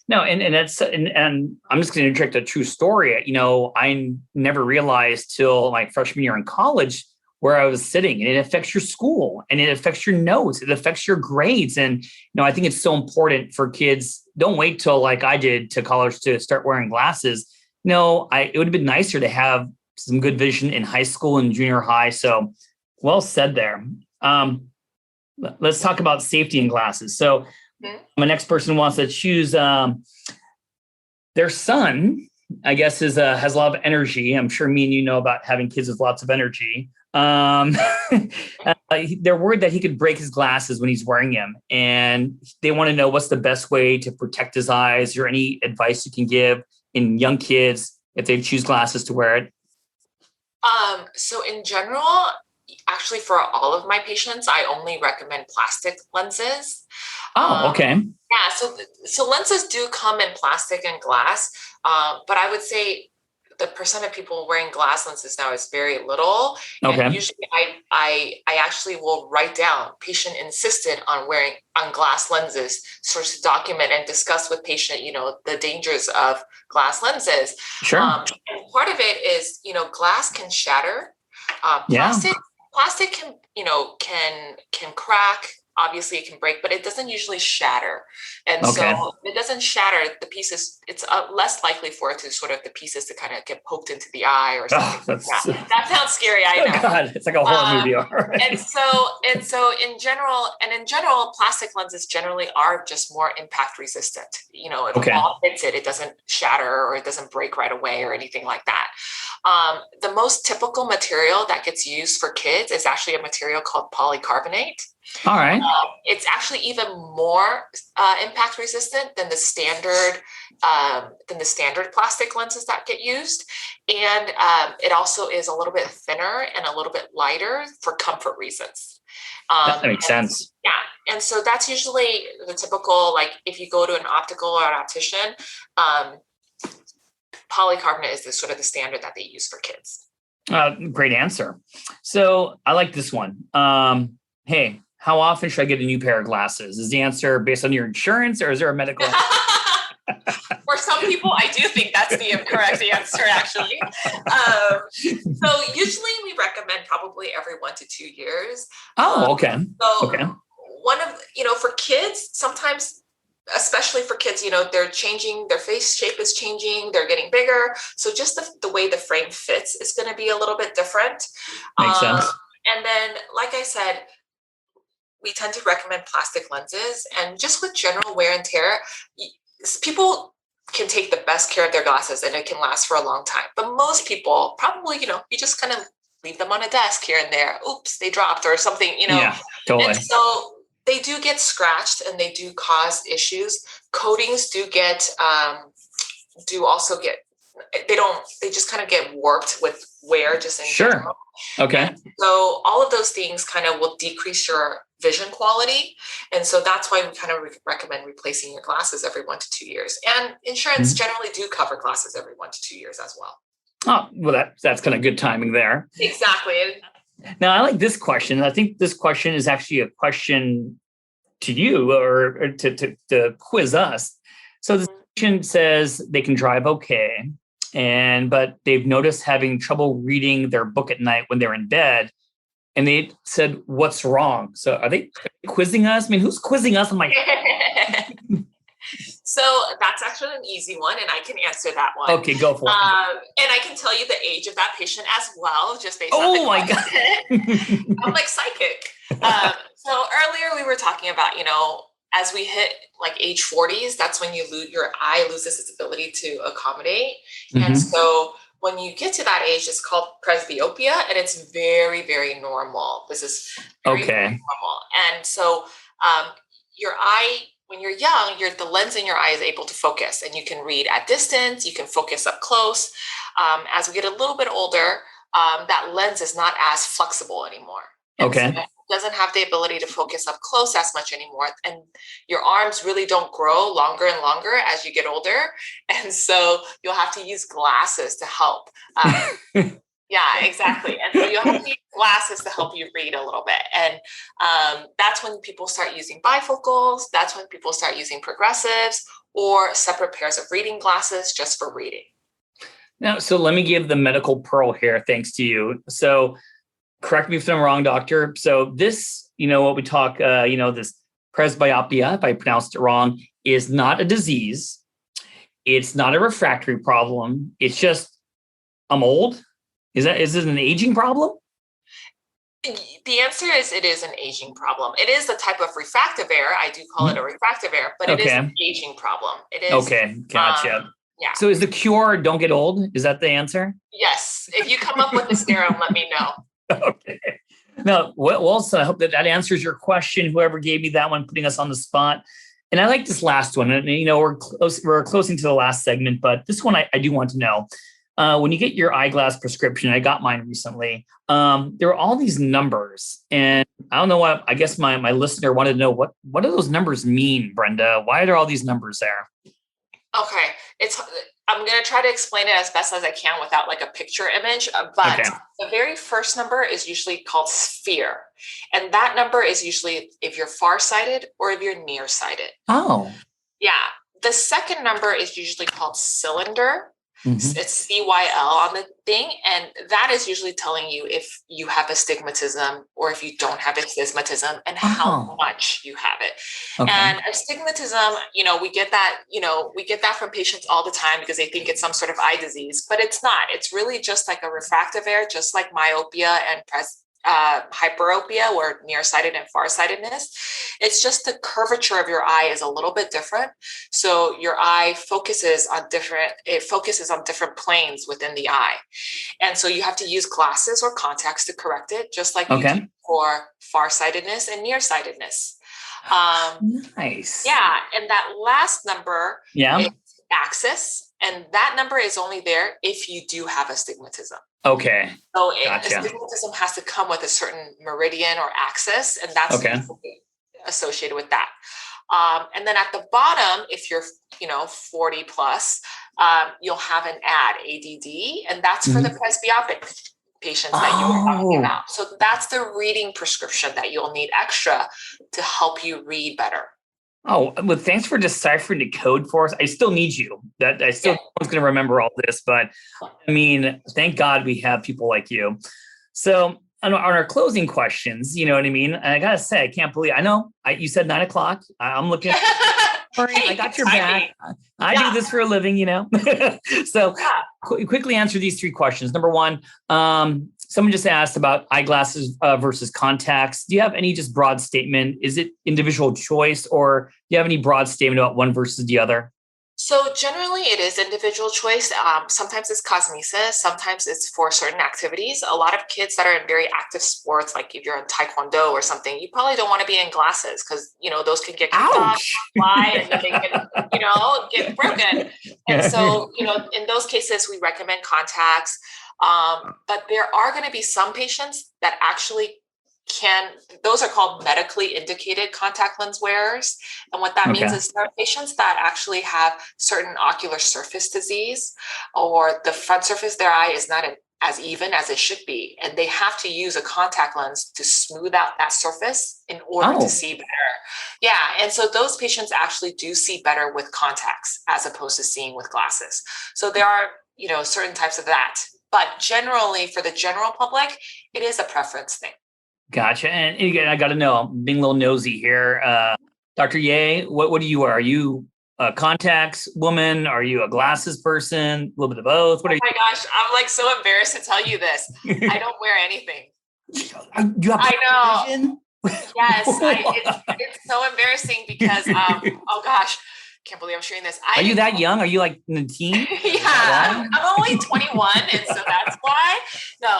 No, and that's and I'm just going to interject a true story. I never realized till my freshman year in college where I was sitting, and it affects your school and it affects your notes. It affects your grades. And, I think it's so important for kids. Don't wait till I did to college to start wearing glasses. It would have been nicer to have some good vision in high school and junior high. So well said there. Let's talk about safety in glasses. So my next person wants to choose their son, I guess, has a lot of energy. I'm sure me and you know about having kids with lots of energy. they're worried that he could break his glasses when he's wearing them. And they want to know what's the best way to protect his eyes. Is there any advice you can give in young kids if they choose glasses to wear it? So in general, actually for all of my patients, I only recommend plastic lenses. Oh, okay. Yeah, so lenses do come in plastic and glass, but I would say the percent of people wearing glass lenses now is very little. Okay. And usually I actually will write down patient insisted on wearing on glass lenses, sort of document and discuss with patient, the dangers of glass lenses. Sure. And part of it is, glass can shatter. Plastic can, can crack. Obviously it can break, but it doesn't usually shatter. And so if it doesn't shatter the pieces, it's less likely for it to the pieces to kind of get poked into the eye or something. That sounds scary. I know. God, it's like a horror movie. All right. And so in general, plastic lenses generally are just more impact resistant. If a ball hits it, it doesn't shatter or it doesn't break right away or anything like that. The most typical material that gets used for kids is actually a material called polycarbonate. All right. It's actually even more impact resistant than the standard plastic lenses that get used, and it also is a little bit thinner and a little bit lighter for comfort reasons. That makes sense. Yeah, and so that's usually the typical. Like if you go to an optical or an optician, polycarbonate is the standard that they use for kids. Great answer. So I like this one. Hey, how often should I get a new pair of glasses? Is the answer based on your insurance or is there a medical? For some people, I do think that's the correct answer, actually. So usually we recommend probably every 1 to 2 years. Oh, okay. One of, for kids, sometimes, especially for kids, they're changing, their face shape is changing, they're getting bigger. So just the way the frame fits is going to be a little bit different. Makes sense. And then, like I said, we tend to recommend plastic lenses, and just with general wear and tear, people can take the best care of their glasses and it can last for a long time. But most people probably, you just kind of leave them on a desk here and there. Oops, they dropped or something, Yeah, totally. And so they do get scratched and they do cause issues. Coatings they just kind of get warped with wear just in general. Okay. And so all of those things kind of will decrease your vision quality. And so that's why we kind of recommend replacing your glasses every 1 to 2 years. And insurance generally do cover glasses every 1 to 2 years as well. Oh, well, that's kind of good timing there. Exactly. Now, I like this question. I think this question is actually a question to you or to quiz us. So the question says they can drive okay, but they've noticed having trouble reading their book at night when they're in bed. And they said, what's wrong? So are they quizzing us? I mean, who's quizzing us? I'm like, So that's actually an easy one, and I can answer that one. Okay, go for it. And I can tell you the age of that patient as well, just based on Oh my God. I'm like psychic. So earlier we were talking about, as we hit like age 40s, that's when your eye loses its ability to accommodate. And so when you get to that age, it's called presbyopia, and it's very, very normal. This is very, very normal. And so your eye, when you're young, the lens in your eye is able to focus, and you can read at distance, you can focus up close. As we get a little bit older, that lens is not as flexible anymore. And so it doesn't have the ability to focus up close as much anymore. And your arms really don't grow longer and longer as you get older. And so you'll have to use glasses to help. Yeah, exactly. And so you'll have to use glasses to help you read a little bit. And that's when people start using bifocals. That's when people start using progressives or separate pairs of reading glasses just for reading. Now, so let me give the medical pearl here, thanks to you. So correct me if I'm wrong, doctor. So this, what we talk, this presbyopia, if I pronounced it wrong, is not a disease. It's not a refractory problem. It's just, I'm old. Is it an aging problem? The answer is it is an aging problem. It is a type of refractive error. I do call it a refractive error, but it is an aging problem. It is. Okay, gotcha. Yeah. So is the cure don't get old? Is that the answer? Yes. If you come up with the serum, let me know. Okay. No, well, so I hope that answers your question. Whoever gave me that one, putting us on the spot. And I like this last one. And, we're closing to the last segment, but this one I do want to know. When you get your eyeglass prescription, I got mine recently. There are all these numbers, and I don't know what. I guess my listener wanted to know what do those numbers mean, Brenda? Why are there all these numbers there? Okay, I'm going to try to explain it as best as I can without like a picture image, but okay. The very first number is usually called sphere. And that number is usually if you're farsighted or if you're nearsighted. Oh. Yeah. The second number is usually called cylinder. Mm-hmm. It's CYL on the thing. And that is usually telling you if you have astigmatism or if you don't have astigmatism and how much you have it. Okay. And astigmatism, we get that from patients all the time because they think it's some sort of eye disease, but it's not. It's really just like a refractive error, just like myopia and hyperopia or nearsighted and farsightedness. It's just the curvature of your eye is a little bit different. So your eye focuses on different planes within the eye. And so you have to use glasses or contacts to correct it, just like you do for farsightedness and nearsightedness. Nice. Yeah. And that last number is axis. And that number is only there if you do have astigmatism. Okay. So astigmatism has to come with a certain meridian or axis, and that's associated with that. And then at the bottom, if you're 40 plus, you'll have an ADD, and that's for the presbyopic patients that you were talking about. So that's the reading prescription that you'll need extra to help you read better. Oh, well, thanks for deciphering the code for us. I still need you. I still was going to remember all this, but I mean, thank God we have people like you. So on our closing questions, you know what I mean? And I got to say, I can't believe, you said 9:00. I'm looking. I got your back. I do this for a living, So quickly answer these 3 questions. Number 1, someone just asked about eyeglasses versus contacts. Do you have any just broad statement? Is it individual choice, or do you have any broad statement about one versus the other? So generally it is individual choice. Sometimes it's cosmesis. Sometimes it's for certain activities. A lot of kids that are in very active sports, like if you're in Taekwondo or something, you probably don't want to be in glasses because, those can get kicked off, fly, and then they can, get broken. And so, in those cases, we recommend contacts. But there are going to be some patients that actually those are called medically indicated contact lens wearers. And what that means is there are patients that actually have certain ocular surface disease, or the front surface of their eye is not as even as it should be. And they have to use a contact lens to smooth out that surface in order to see better. Yeah. And so those patients actually do see better with contacts as opposed to seeing with glasses. So there are, certain types of that. But generally, for the general public, it is a preference thing. Gotcha. And again, I got to know, I'm being a little nosy here. Dr. Yeh, what do you wear? Are you a contacts woman? Are you a glasses person? A little bit of both? What are you? Oh my gosh, I'm like so embarrassed to tell you this. I don't wear anything. You have I know. Vision? Yes. It's so embarrassing because, oh gosh, can't believe I'm sharing this. Are you that young? Are you like in the teen? Yeah, I'm only 21. And so that's why. No.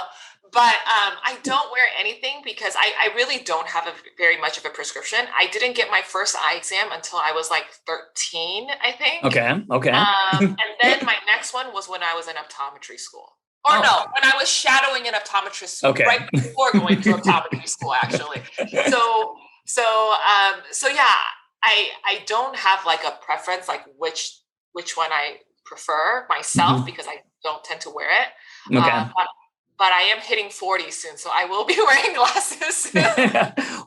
But I don't wear anything because I really don't have very much of a prescription. I didn't get my first eye exam until I was like 13, I think. Okay. And then my next one was when I was in optometry school. Or when I was shadowing an optometrist school, right before going to optometry school, actually. So yeah, I don't have like a preference, like which one I prefer myself, because I don't tend to wear it. Okay. But I am hitting 40 soon, so I will be wearing glasses soon.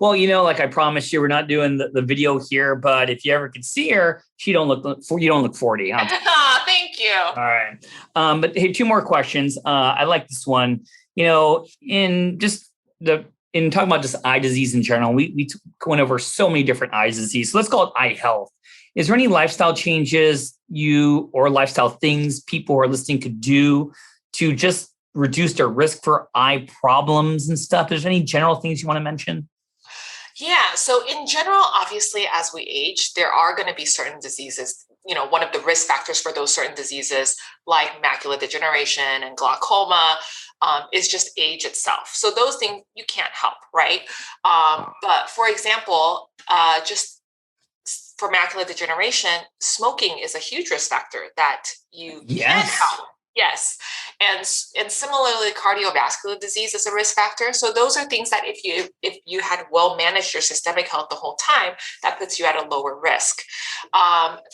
Well, I promised you we're not doing the video here, but if you ever could see her, you don't look 40. Huh? Thank you. All right. But hey, 2 more questions. I like this one. In talking about just eye disease in general, we went over so many different eye diseases. So let's call it eye health. Is there any lifestyle changes or lifestyle things people who are listening could do to just reduce their risk for eye problems and stuff? Is there any general things you want to mention? Yeah. So in general, obviously, as we age, there are going to be certain diseases. One of the risk factors for those certain diseases, like macular degeneration and glaucoma, is just age itself. So those things you can't help, right? But for example, just for macular degeneration, smoking is a huge risk factor that you can't help. Yes. And similarly, cardiovascular disease is a risk factor. So those are things that if you had well managed your systemic health the whole time, that puts you at a lower risk.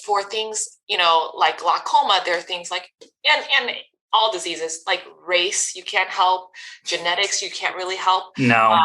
For things, like glaucoma, there are things like, and all diseases like race, you can't help, genetics, you can't really help. No.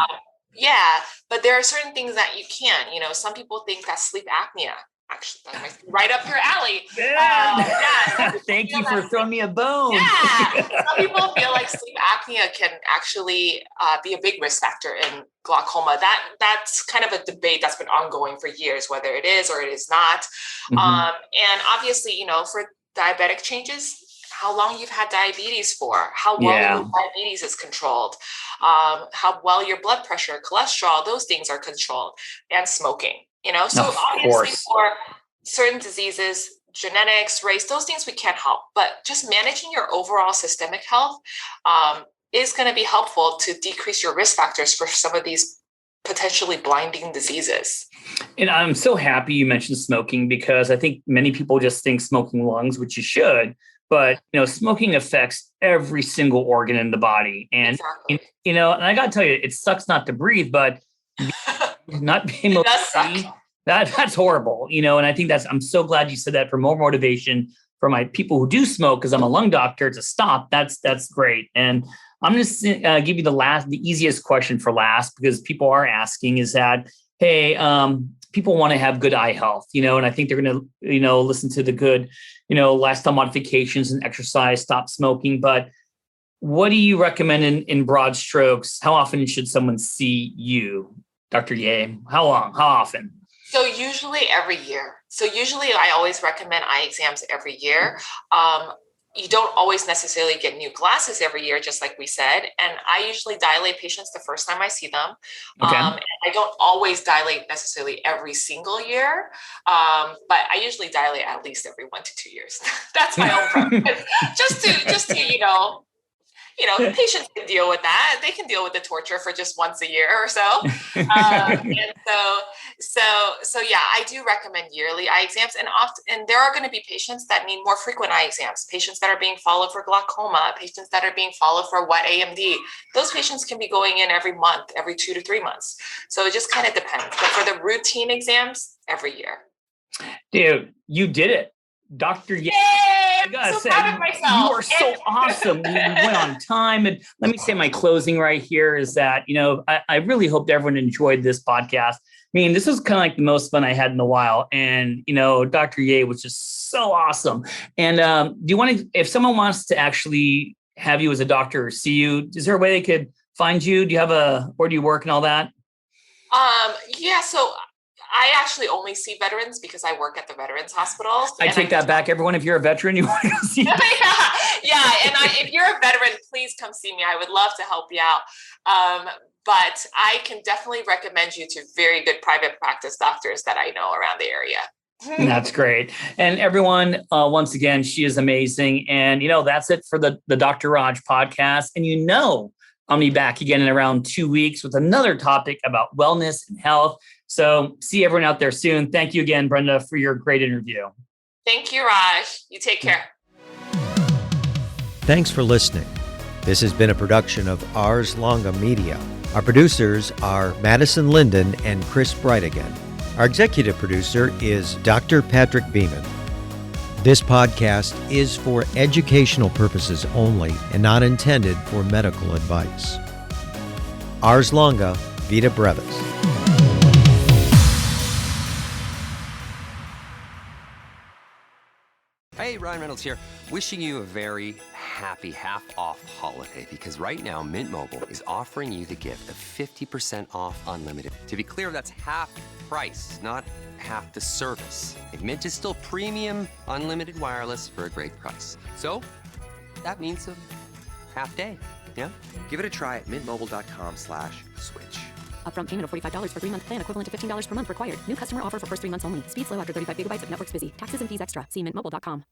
Yeah, but there are certain things that you can. Some people think that sleep apnea, actually, that's right up your alley. Yeah. Thank you for throwing me a bone. Yeah. Some people feel like sleep apnea can actually be a big risk factor in glaucoma. That's kind of a debate that's been ongoing for years, whether it is or it is not. Mm-hmm. And obviously, for diabetic changes, how long you've had diabetes for, how well your diabetes is controlled, how well your blood pressure, cholesterol, those things are controlled, and smoking. So obviously for certain diseases, genetics, race, those things we can't help, but just managing your overall systemic health is going to be helpful to decrease your risk factors for some of these potentially blinding diseases. And I'm so happy you mentioned smoking, because I think many people just think smoking lungs, which you should, but smoking affects every single organ in the body. And, exactly. and I got to tell you, it sucks not to breathe, but not being able to see, that's horrible, and I think I'm so glad you said that for more motivation for my people who do smoke, because I'm a lung doctor, to stop. That's great. And I'm going to give you the easiest question for last, because people are asking is that, hey, people want to have good eye health, and I think they're going to, listen to the good, lifestyle modifications and exercise, stop smoking. But what do you recommend in broad strokes? How often should someone see you, Dr. Yeh? How long? How often? So usually every year. So usually I always recommend eye exams every year. You don't always necessarily get new glasses every year, just like we said. And I usually dilate patients the first time I see them. Okay. And I don't always dilate necessarily every single year, but I usually dilate at least every 1 to 2 years. That's my own preference. just to patients can deal with that. They can deal with the torture for just once a year or so. So yeah, I do recommend yearly eye exams, and there are going to be patients that need more frequent eye exams, patients that are being followed for glaucoma, patients that are being followed for wet AMD. Those patients can be going in every month, every 2 to 3 months. So it just kind of depends. But for the routine exams, every year. Dude, you did it. Dr. Yeh. I gotta say, proud of myself. You are so awesome. You went on time. And let me say my closing right here is that, I really hope everyone enjoyed this podcast. I mean, this was kind of like the most fun I had in a while. And, Dr. Yeh was just so awesome. And do you want to, if someone wants to actually have you as a doctor or see you, is there a way they could find you? Do you have where do you work and all that? Yeah, so I actually only see veterans because I work at the Veterans Hospital. I take that back. Everyone, if you're a veteran, you want to go see me. Yeah. And if you're a veteran, please come see me. I would love to help you out. But I can definitely recommend you to very good private practice doctors that I know around the area. That's great. And everyone, once again, she is amazing. And, that's it for the Dr. Raj podcast. And I'll be back again in around 2 weeks with another topic about wellness and health. So see everyone out there soon. Thank you again, Brenda, for your great interview. Thank you, Raj. You take care. Thanks for listening. This has been a production of Ars Longa Media. Our producers are Madison Linden and Chris Brightigan. Our executive producer is Dr. Patrick Beeman. This podcast is for educational purposes only and not intended for medical advice. Ars Longa, Vita Brevis. Hey, Ryan Reynolds here, wishing you a very happy half-off holiday, because right now Mint Mobile is offering you the gift of 50% off unlimited. To be clear, that's half price, not half the service. And Mint is still premium unlimited wireless for a great price. So that means a half day, yeah? Give it a try at mintmobile.com/switch. Upfront payment of $45 for 3-month plan, equivalent to $15 per month required. New customer offer for first 3 months only. Speed slow after 35 gigabytes if network's busy. Taxes and fees extra. See mintmobile.com.